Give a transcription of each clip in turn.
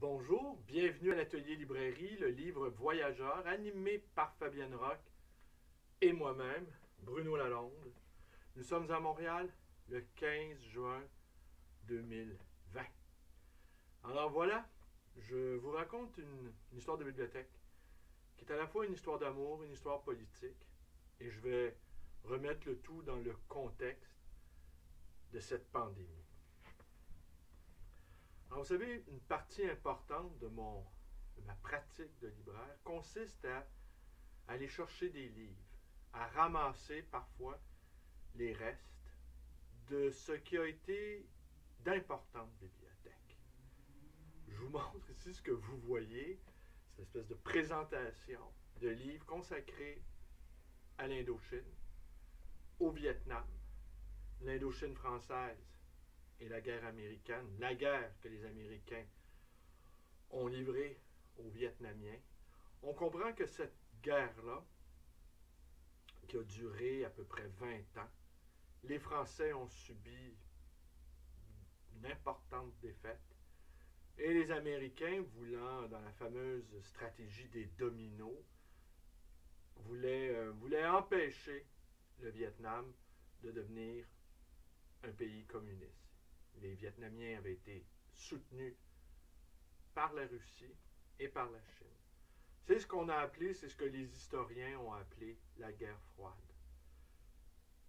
Bonjour, bienvenue à l'atelier librairie, le livre Voyageur, animé par Fabienne Roch et moi-même, Bruno Lalonde. Nous sommes à Montréal le 15 juin 2020. Alors voilà, je vous raconte une histoire de bibliothèque qui est à la fois une histoire d'amour, une histoire politique, et je vais remettre le tout dans le contexte de cette pandémie. Alors, vous savez, une partie importante de ma pratique de libraire consiste à aller chercher des livres, à ramasser parfois les restes de ce qui a été d'importantes bibliothèques. Je vous montre ici ce que vous voyez, cette espèce de présentation de livres consacrés à l'Indochine, au Vietnam, l'Indochine française et la guerre américaine, la guerre que les Américains ont livrée aux Vietnamiens. On comprend que cette guerre-là, qui a duré à peu près 20 ans, les Français ont subi une importante défaite et les Américains, voulant, dans la fameuse stratégie des dominos, voulaient empêcher le Vietnam de devenir un pays communiste. Les Vietnamiens avaient été soutenus par la Russie et par la Chine. C'est ce qu'on a appelé, c'est ce que les historiens ont appelé la guerre froide.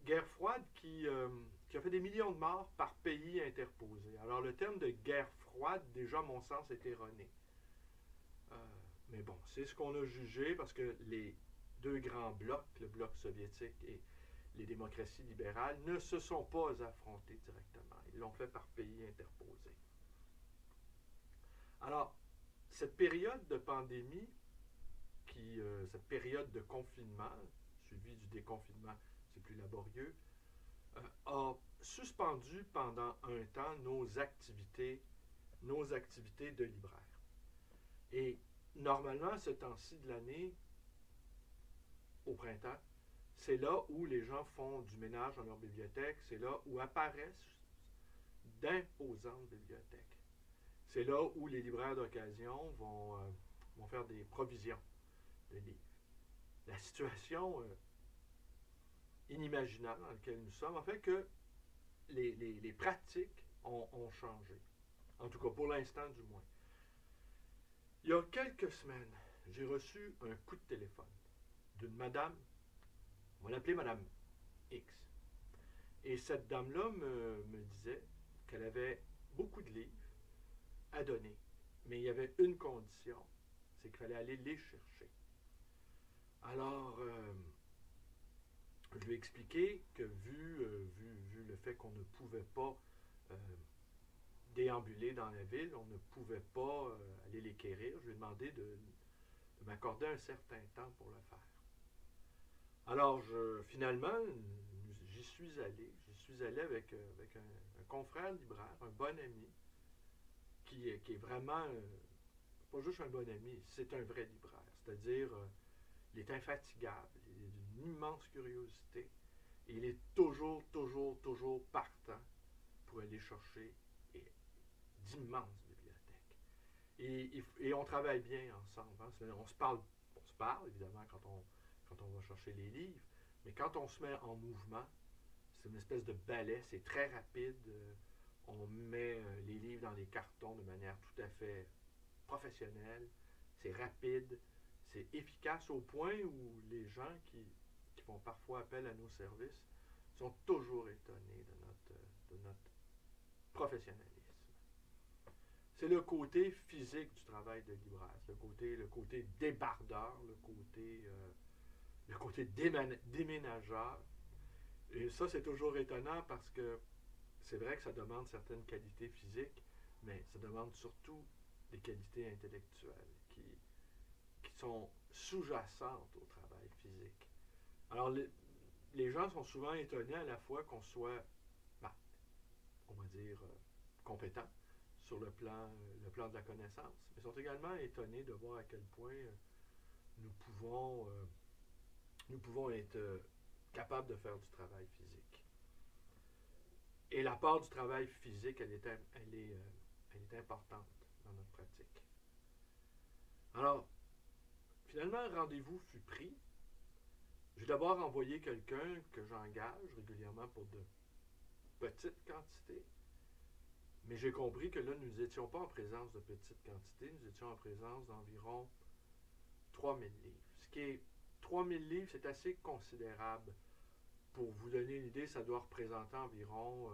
Guerre froide qui a fait des millions de morts par pays interposé. Alors le terme de guerre froide, déjà à mon sens, est erroné. Mais bon, c'est ce qu'on a jugé parce que les deux grands blocs, le bloc soviétique et les démocraties libérales, ne se sont pas affrontés directement. Ils l'ont fait par pays interposés. Alors, cette période de pandémie, cette période de confinement, suivie du déconfinement, c'est plus laborieux, a suspendu pendant un temps nos activités de libraire. Et normalement, ce temps-ci de l'année, au printemps, c'est là où les gens font du ménage dans leur bibliothèque, c'est là où apparaissent d'imposantes bibliothèques. C'est là où les libraires d'occasion vont faire des provisions de livres. La situation inimaginable dans laquelle nous sommes a fait que les pratiques ont changé. En tout cas, pour l'instant du moins. Il y a quelques semaines, j'ai reçu un coup de téléphone d'une madame, on va l'appeler Madame X. Et cette dame-là me disait qu'elle avait beaucoup de livres à donner. Mais il y avait une condition, c'est qu'il fallait aller les chercher. Alors, je lui ai expliqué que vu le fait qu'on ne pouvait pas déambuler dans la ville, on ne pouvait pas aller les quérir, je lui ai demandé de m'accorder un certain temps pour le faire. Alors, finalement, j'y suis allé. J'y suis allé avec un confrère libraire, un bon ami, qui est vraiment, pas juste un bon ami, c'est un vrai libraire. C'est-à-dire, il est infatigable, il est d'une immense curiosité, et il est toujours partant pour aller chercher d'immenses bibliothèques. Et on travaille bien ensemble. Hein. On se parle évidemment quand on va chercher les livres, mais quand on se met en mouvement, c'est une espèce de balai, c'est très rapide. On met les livres dans les cartons de manière tout à fait professionnelle. C'est rapide, c'est efficace au point où les gens qui font parfois appel à nos services sont toujours étonnés de notre professionnalisme. C'est le côté physique du travail de libraire, le côté débardeur, le côté déménageur. Et ça, c'est toujours étonnant parce que c'est vrai que ça demande certaines qualités physiques, mais ça demande surtout des qualités intellectuelles qui sont sous-jacentes au travail physique. Alors, les gens sont souvent étonnés à la fois qu'on soit, on va dire, compétent sur le plan de la connaissance, mais sont également étonnés de voir à quel point nous pouvons être capables de faire du travail physique. Et la part du travail physique, elle est importante dans notre pratique. Alors, finalement, un rendez-vous fut pris. J'ai d'abord envoyé quelqu'un que j'engage régulièrement pour de petites quantités, mais j'ai compris que là, nous n'étions pas en présence de petites quantités, nous étions en présence d'environ 3000 livres. Ce qui est 3000 livres, c'est assez considérable. Pour vous donner une idée, ça doit représenter environ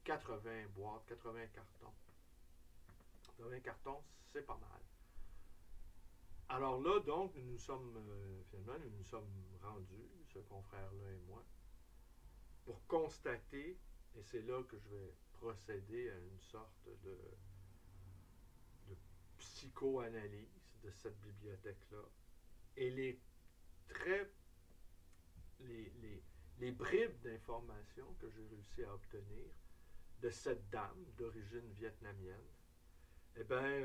80 boîtes, 80 cartons. 80 cartons, c'est pas mal. Alors là, donc, finalement, nous nous sommes rendus, ce confrère-là et moi, pour constater, et c'est là que je vais procéder à une sorte de psychoanalyse de cette bibliothèque-là, et les bribes d'informations que j'ai réussi à obtenir de cette dame d'origine vietnamienne, eh bien,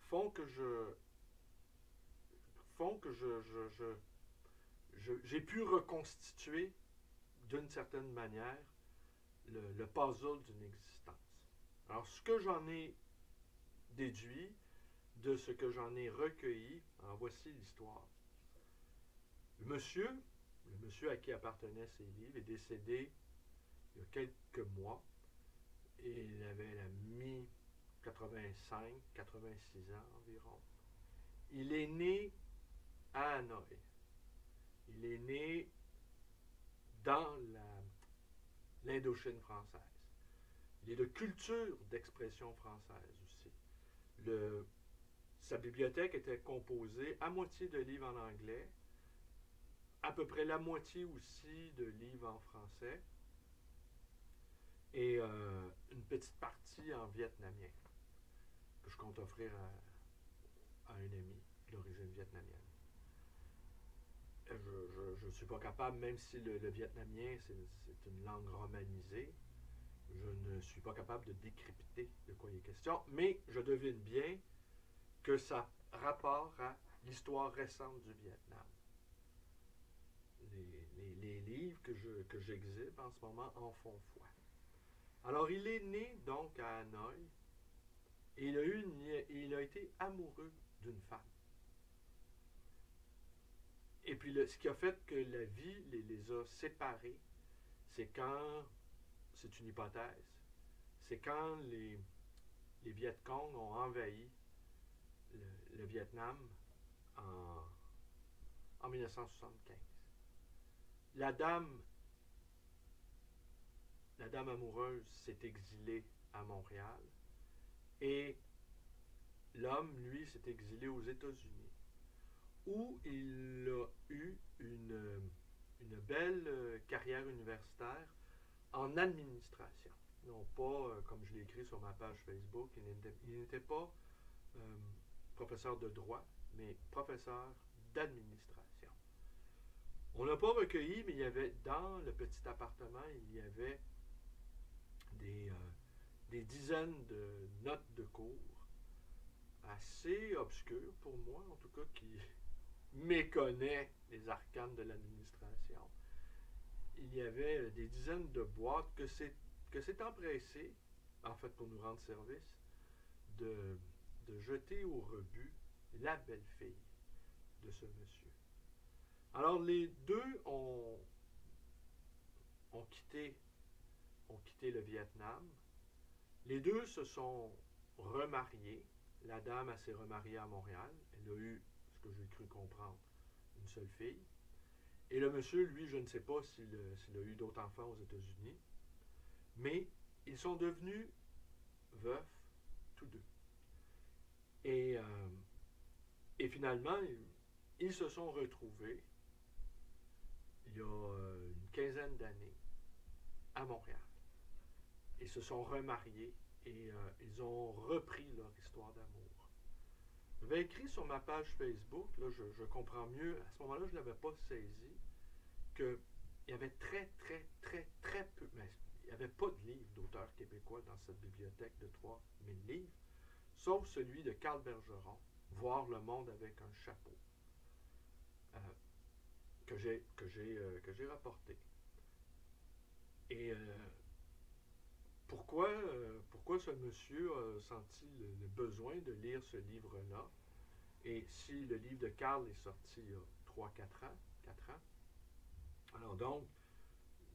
font que j'ai pu reconstituer d'une certaine manière le puzzle d'une existence. Alors, ce que j'en ai déduit, de ce que j'en ai recueilli, en voici l'histoire. Le monsieur à qui appartenaient ces livres, est décédé il y a quelques mois, et il avait la mi-85, 86 ans environ. Il est né à Hanoï. Il est né dans l'Indochine française. Il est de culture d'expression française aussi. Sa bibliothèque était composée à moitié de livres en anglais, à peu près la moitié aussi de livres en français, et une petite partie en vietnamien, que je compte offrir à un ami d'origine vietnamienne. Je ne suis pas capable, même si le vietnamien, c'est une langue romanisée, je ne suis pas capable de décrypter de quoi il est question, mais je devine bien que ça a rapport à l'histoire récente du Vietnam. Les livres que j'exhibe en ce moment en font foi. Alors, il est né donc à Hanoï, et il a été amoureux d'une femme. Et puis, ce qui a fait que la vie les a séparés, c'est une hypothèse, c'est quand les Viet Cong ont envahi le Vietnam en 1975. La dame amoureuse s'est exilée à Montréal, et l'homme, lui, s'est exilé aux États-Unis, où il a eu une belle carrière universitaire en administration. Non pas, comme je l'ai écrit sur ma page Facebook, il n'était pas professeur de droit, mais professeur d'administration. On n'a pas recueilli, mais il y avait, dans le petit appartement, il y avait des dizaines de notes de cours, assez obscures pour moi, en tout cas, qui méconnaît les arcanes de l'administration. Il y avait des dizaines de boîtes que c'est empressé, en fait pour nous rendre service, de jeter au rebut la belle-fille de ce monsieur. Alors les deux ont quitté le Vietnam. Les deux se sont remariés. La dame s'est remariée à Montréal. Elle a eu, ce que j'ai cru comprendre, une seule fille. Et le monsieur, lui, je ne sais pas s'il a eu d'autres enfants aux États-Unis, mais ils sont devenus veufs, tous deux. Et finalement, ils se sont retrouvés, il y a une quinzaine d'années, à Montréal. Ils se sont remariés, et ils ont repris leur histoire d'amour. J'avais écrit sur ma page Facebook, là, je comprends mieux, à ce moment-là, je ne l'avais pas saisi, qu'il y avait très peu, mais il n'y avait pas de livres d'auteurs québécois dans cette bibliothèque de 3000 livres, sauf celui de Carl Bergeron, Voir le monde avec un chapeau, que j'ai rapporté. Et pourquoi pourquoi ce monsieur a senti le besoin de lire ce livre-là. Et si le livre de Karl est sorti il y a 3-4 ans, 4 ans, alors donc,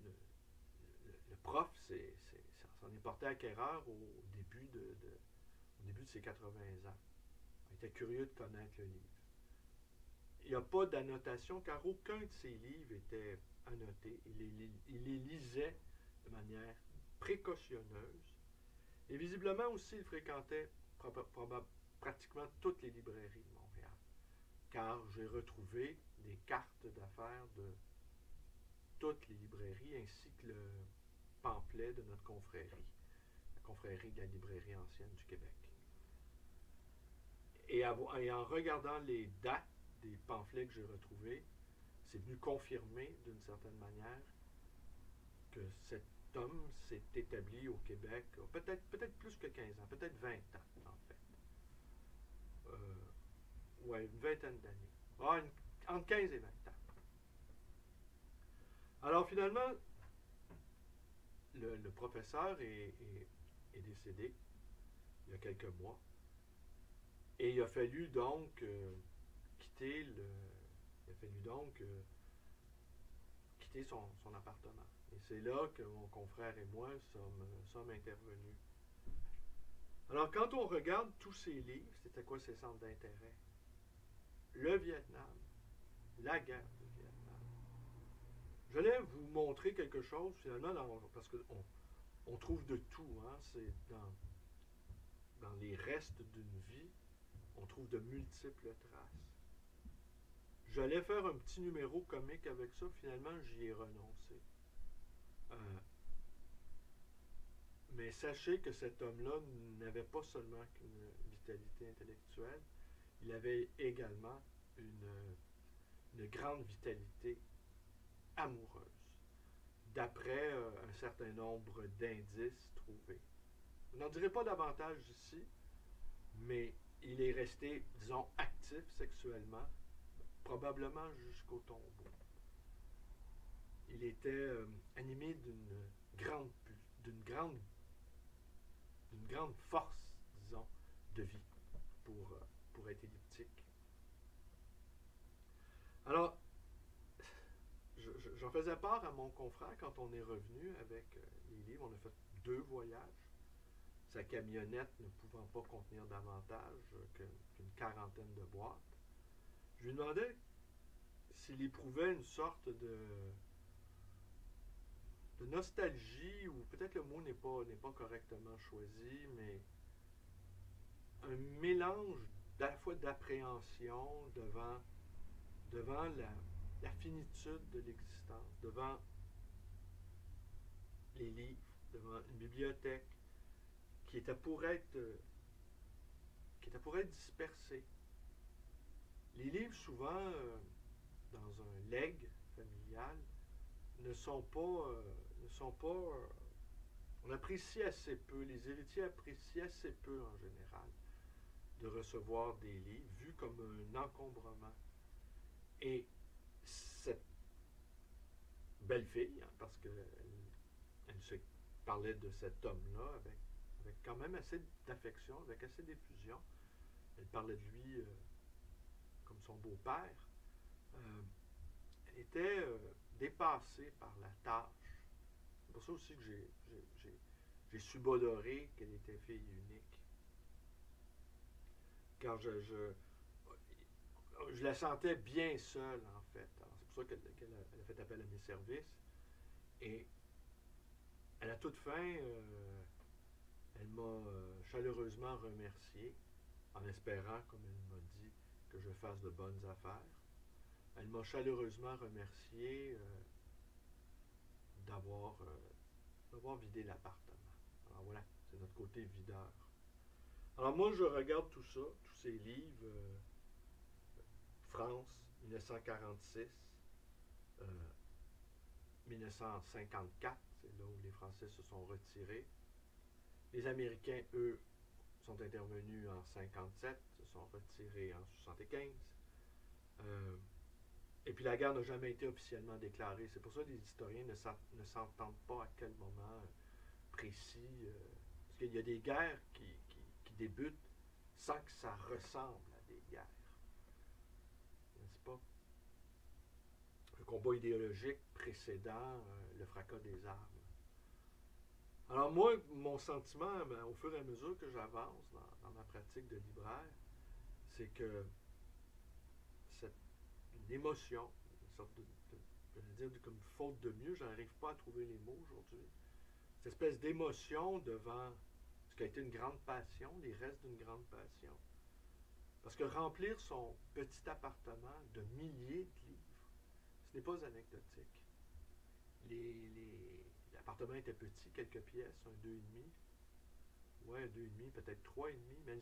le prof s'en est porté acquéreur au début de ses 80 ans. Il était curieux de connaître le livre. Il n'y a pas d'annotation car aucun de ses livres était annoté. Il les lisait de manière précautionneuse. Et visiblement aussi, il fréquentait pratiquement toutes les librairies de Montréal. Car j'ai retrouvé des cartes d'affaires de toutes les librairies ainsi que le pamphlet de notre confrérie, la confrérie de la librairie ancienne du Québec. Et en regardant les dates des pamphlets que j'ai retrouvés, c'est venu confirmer d'une certaine manière que cet homme s'est établi au Québec peut-être plus que 15 ans, peut-être 20 ans en fait. Ouais, une vingtaine d'années. Entre 15 et 20 ans. Alors finalement, le professeur est décédé il y a quelques mois. Et il a fallu donc quitter son appartement. Et c'est là que mon confrère et moi sommes intervenus. Alors, quand on regarde tous ces livres, c'était quoi ces centres d'intérêt? Le Vietnam, la guerre du Vietnam. Je voulais vous montrer quelque chose, finalement, parce qu'on trouve de tout. Hein, c'est dans les restes d'une vie, on trouve de multiples traces. J'allais faire un petit numéro comique avec ça, finalement, j'y ai renoncé. Mais sachez que cet homme-là n'avait pas seulement qu'une vitalité intellectuelle, il avait également une grande vitalité amoureuse, d'après un certain nombre d'indices trouvés. Je n'en dirai pas davantage ici, mais il est resté, disons, actif sexuellement, probablement jusqu'au tombeau. Il était animé d'une grande force, disons, de vie pour être elliptique. Alors, j'en faisais part à mon confrère quand on est revenu avec les livres. On a fait 2 voyages. Sa camionnette ne pouvant pas contenir davantage qu'une quarantaine de boîtes. Je lui demandais s'il éprouvait une sorte de nostalgie, ou peut-être le mot n'est pas correctement choisi, mais un mélange à la fois d'appréhension devant la finitude de l'existence, devant les livres, devant une bibliothèque qui était pour être dispersée. Les livres, souvent, dans un legs familial, ne sont pas on apprécie assez peu, les héritiers apprécient assez peu en général de recevoir des livres vus comme un encombrement. Et cette belle fille, hein, parce qu'elle se parlait de cet homme-là avec quand même assez d'affection, avec assez d'effusion. Elle parlait de lui comme son beau-père. Elle était dépassée par la tâche. C'est pour ça aussi que j'ai subodoré qu'elle était fille unique. Car je la sentais bien seule, en fait. Alors, c'est pour ça qu'elle a fait appel à mes services. Et à la toute fin, elle m'a chaleureusement remercié, en espérant, comme elle m'a dit, que je fasse de bonnes affaires. Elle m'a chaleureusement remercié d'avoir vidé l'appartement. Alors voilà, c'est notre côté videur. Alors moi, je regarde tout ça, tous ces livres, France, 1946, 1954, c'est là où les Français se sont retirés. Les Américains, eux, sont intervenus en 57, se sont retirés en 75. Et puis la guerre n'a jamais été officiellement déclarée. C'est pour ça que les historiens ne s'entendent pas à quel moment précis. Parce qu'il y a des guerres qui débutent sans que ça ressemble à des guerres. N'est-ce pas? Le combat idéologique précédant le fracas des armes. Alors moi, mon sentiment, au fur et à mesure que j'avance dans ma pratique de libraire, c'est que cette émotion, une sorte je vais dire comme faute de mieux, je n'arrive pas à trouver les mots aujourd'hui, cette espèce d'émotion devant ce qui a été une grande passion, les restes d'une grande passion. Parce que remplir son petit appartement de milliers de livres, ce n'est pas anecdotique. L'appartement était petit, quelques pièces, un 2,5. Ouais, un 2,5, peut-être 3,5, mais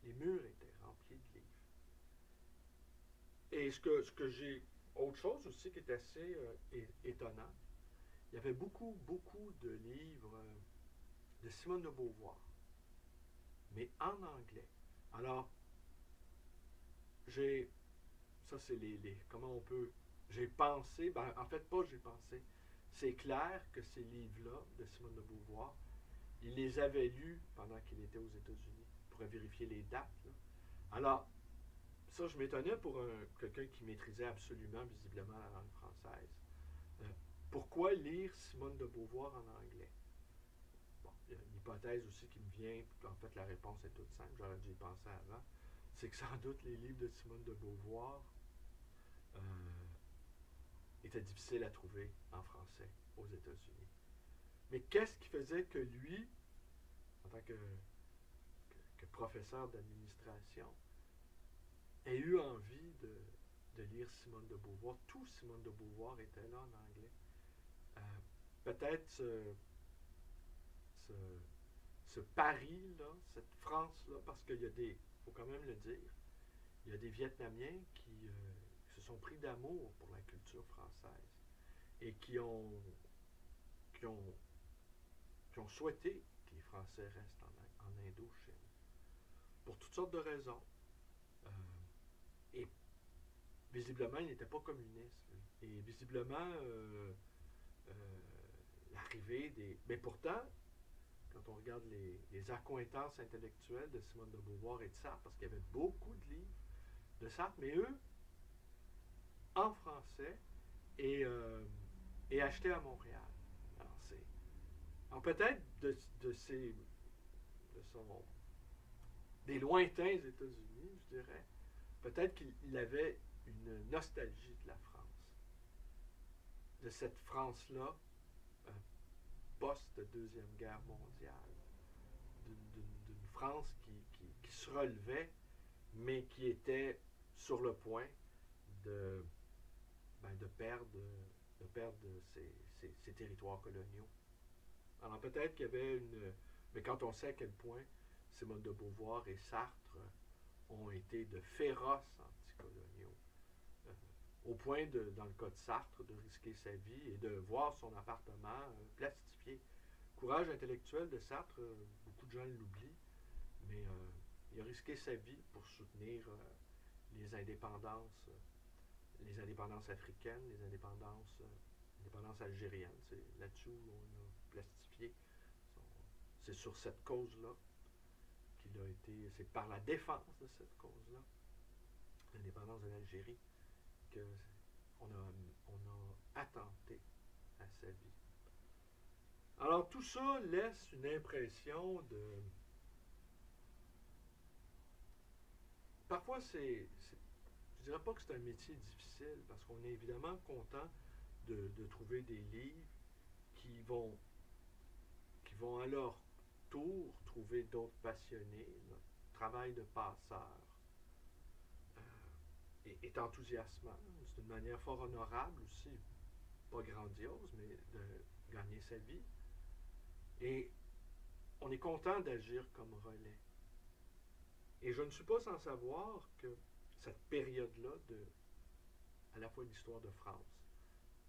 les murs étaient remplis de livres. Et ce que j'ai, autre chose aussi qui est assez étonnant, il y avait beaucoup de livres de Simone de Beauvoir, mais en anglais. Alors, ça c'est comment on peut, j'ai pensé, en fait pas j'ai pensé, c'est clair que ces livres-là de Simone de Beauvoir, il les avait lus pendant qu'il était aux États-Unis. On pourrait vérifier les dates. Là. Alors, ça, je m'étonnais pour quelqu'un qui maîtrisait absolument, visiblement, la langue française. Pourquoi lire Simone de Beauvoir en anglais? Bon, il y a une hypothèse aussi qui me vient, en fait, la réponse est toute simple, j'aurais dû y penser avant. C'est que sans doute les livres de Simone de Beauvoir étaient difficiles à trouver en français aux États-Unis. Mais qu'est-ce qui faisait que lui, en tant que professeur d'administration, ait eu envie de lire Simone de Beauvoir? Tout Simone de Beauvoir était là en anglais. Peut-être ce pari-là, cette France-là, parce qu'il y a des, il faut quand même le dire, il y a des Vietnamiens qui se sont pris d'amour pour la culture française et qui ont souhaité que les Français restent en Indochine. Pour toutes sortes de raisons. Et visiblement, il n'était pas communiste. Lui. Et visiblement, l'arrivée des... Mais pourtant, quand on regarde les accointances intellectuelles de Simone de Beauvoir et de Sartre, parce qu'il y avait beaucoup de livres de Sartre, mais eux, en français, et achetés à Montréal. Alors peut-être des lointains États-Unis, je dirais, peut-être qu'il avait une nostalgie de la France, de cette France-là, post-Deuxième Guerre mondiale, d'une France qui se relevait, mais qui était sur le point de perdre ses territoires coloniaux. Alors peut-être qu'il y avait une... Mais quand on sait à quel point Simone de Beauvoir et Sartre ont été de féroces anticoloniaux, au point, dans le cas de Sartre, de risquer sa vie et de voir son appartement plastifié. Courage intellectuel de Sartre, beaucoup de gens l'oublient, mais il a risqué sa vie pour soutenir les indépendances africaines, les indépendances algériennes. C'est là-dessus où on a plastifié. C'est sur cette cause-là qu'il a été... C'est par la défense de cette cause-là, l'indépendance de l'Algérie, qu'on a attenté à sa vie. Alors tout ça laisse une impression de... Parfois, je ne dirais pas que c'est un métier difficile, parce qu'on est évidemment content de trouver des livres qui vont à leur tour trouver d'autres passionnés. Notre travail de passeur est enthousiasmant. C'est une manière fort honorable aussi, pas grandiose, mais de gagner sa vie. Et on est content d'agir comme relais. Et je ne suis pas sans savoir que cette période-là, à la fois de l'histoire de France,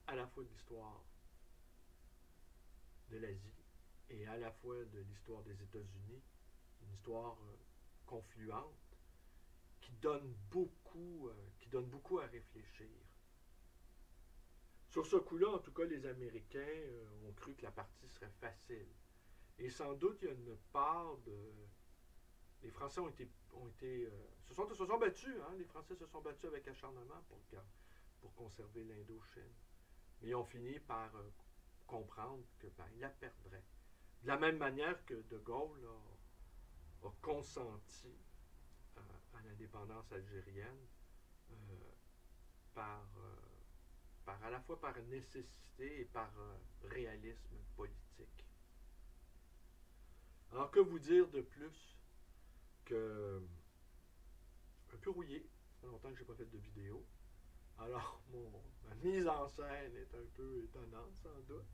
à la fois de l'histoire de l'Asie, et à la fois de l'histoire des États-Unis, une histoire confluente, qui donne beaucoup à réfléchir. Sur ce coup-là, en tout cas, les Américains ont cru que la partie serait facile. Et sans doute, il y a une part de... Les Français se sont battus, hein? Les Français se sont battus avec acharnement pour conserver l'Indochine. Mais ils ont fini par comprendre que ils la perdraient. De la même manière que De Gaulle a consenti à l'indépendance algérienne à la fois par nécessité et par réalisme politique. Alors, que vous dire de plus que un peu rouillé, ça fait longtemps que je n'ai pas fait de vidéo. Alors, ma mise en scène est un peu étonnante, sans doute.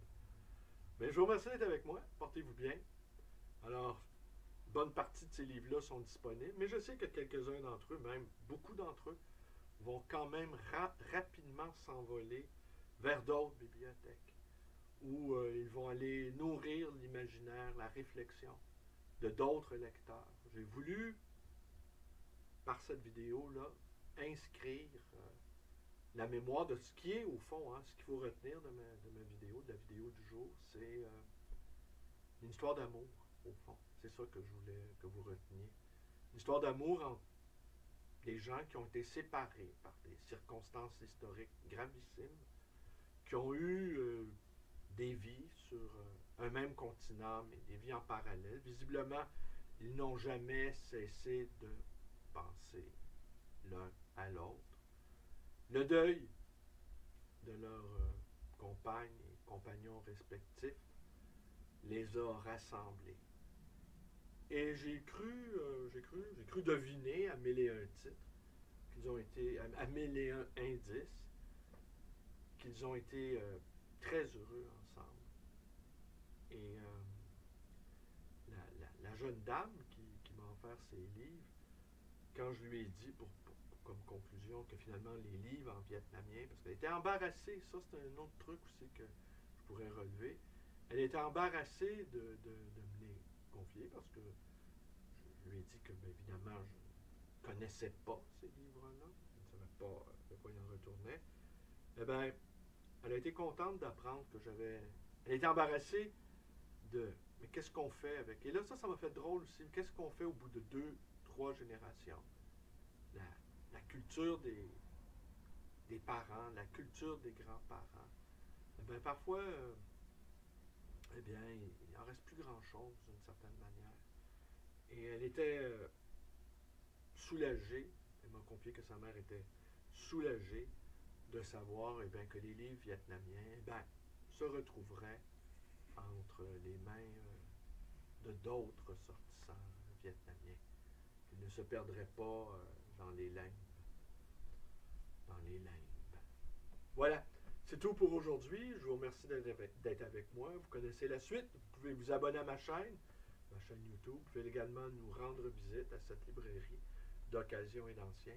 Mais je vous remercie d'être avec moi. Portez-vous bien. Alors, bonne partie de ces livres-là sont disponibles, mais je sais que quelques-uns d'entre eux, même beaucoup d'entre eux, vont quand même rapidement s'envoler vers d'autres bibliothèques où ils vont aller nourrir l'imaginaire, la réflexion de d'autres lecteurs. J'ai voulu, par cette vidéo-là, inscrire la mémoire de ce qui est, au fond, hein, ce qu'il faut retenir de ma vidéo, de la vidéo du jour, c'est une histoire d'amour, au fond. C'est ça que je voulais que vous reteniez. Une histoire d'amour entre des gens qui ont été séparés par des circonstances historiques gravissimes, qui ont eu des vies sur un même continent, mais des vies en parallèle. Visiblement, ils n'ont jamais cessé de penser l'un à l'autre. Le deuil de leurs compagnes et compagnons respectifs les a rassemblés. Et j'ai cru deviner à mille et un titres qu'ils ont été, à mille et un indices, qu'ils ont été très heureux ensemble. Et la jeune dame qui m'a offert ces livres, quand je lui ai dit, comme conclusion, que finalement les livres en vietnamien, parce qu'elle était embarrassée, ça c'est un autre truc aussi que je pourrais relever, elle était embarrassée de me les confier, parce que je lui ai dit que, bien évidemment, je ne connaissais pas ces livres-là, je ne savais pas de quoi il en retournait. Eh bien, elle a été contente d'apprendre que j'avais... Elle était embarrassée de... Mais qu'est-ce qu'on fait avec... Et là, ça m'a fait drôle aussi. Qu'est-ce qu'on fait au bout de 2, 3 générations? La culture des parents, la culture des grands-parents. Eh bien, parfois, eh bien, il n'en reste plus grand-chose, d'une certaine manière. Et elle était soulagée. Elle m'a confié que sa mère était soulagée de savoir eh bien, que les livres vietnamiens eh bien, se retrouveraient entre les mains de d'autres ressortissants vietnamiens. Ils ne se perdraient pas dans les limbes. Voilà, c'est tout pour aujourd'hui. Je vous remercie d'être avec moi. Vous connaissez la suite. Vous pouvez vous abonner à ma chaîne YouTube. Vous pouvez également nous rendre visite à cette librairie d'occasion et d'ancien.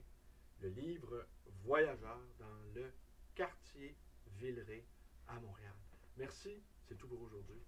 Le livre Voyageurs dans le quartier Villeray à Montréal. Merci, c'est tout pour aujourd'hui.